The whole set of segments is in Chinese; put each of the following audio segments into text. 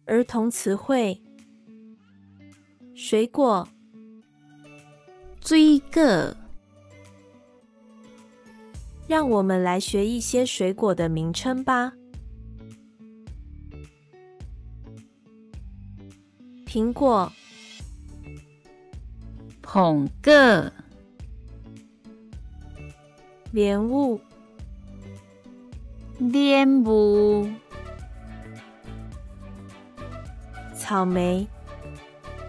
儿童词汇：水果、水果。让我们来学一些水果的名称吧。苹果、苹果、莲雾、莲雾、草莓。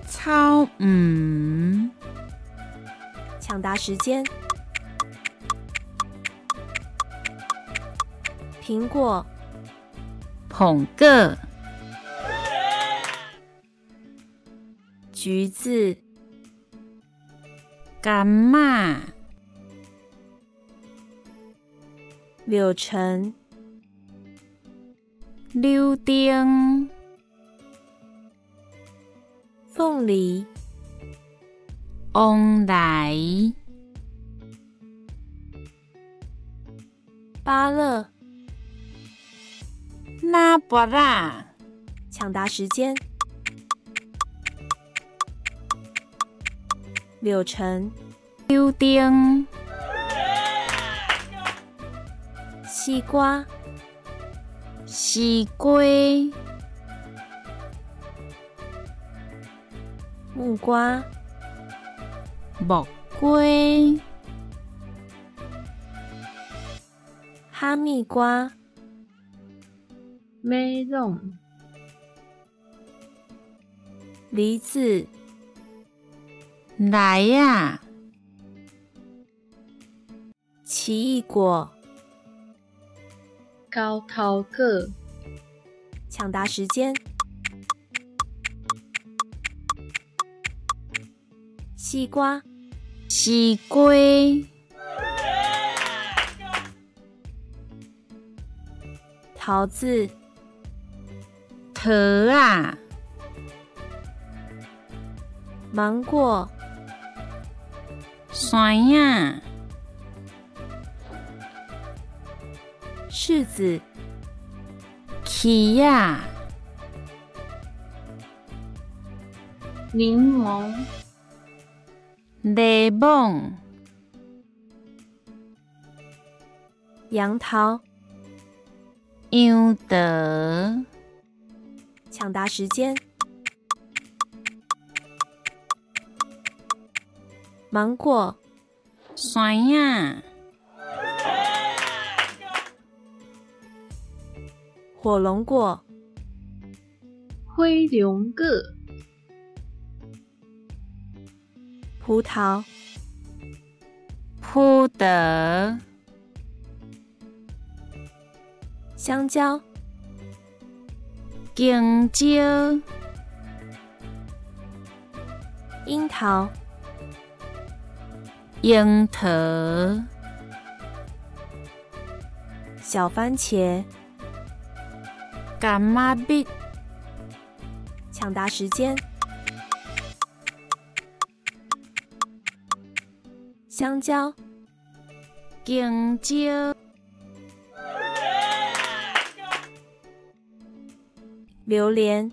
草莓。抢答时间：苹果、苹果、橘子、柑仔、柳橙、柳丁、凤梨、旺来、芭乐。拿拔啦。抢答时间：柳橙、柳丁、西瓜、西瓜、木瓜、木瓜、哈密瓜、melon、梨子、来呀！奇异果。高头果。抢答时间：西瓜、西瓜、桃子、桃啊、芒果、酸啊、柿子、柿啊、柠檬、柠檬、杨桃。杨桃。抢答时间：芒果、酸啊、火龙果、灰龙果、葡萄、葡萄、香蕉、香蕉、樱桃、樱桃、小番茄。柑仔蜜。抢答时间：香蕉、香蕉、榴莲、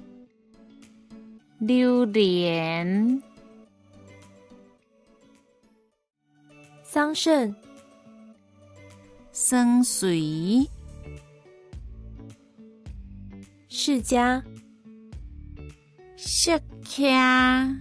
榴莲、桑葚、酸水、释迦、释迦、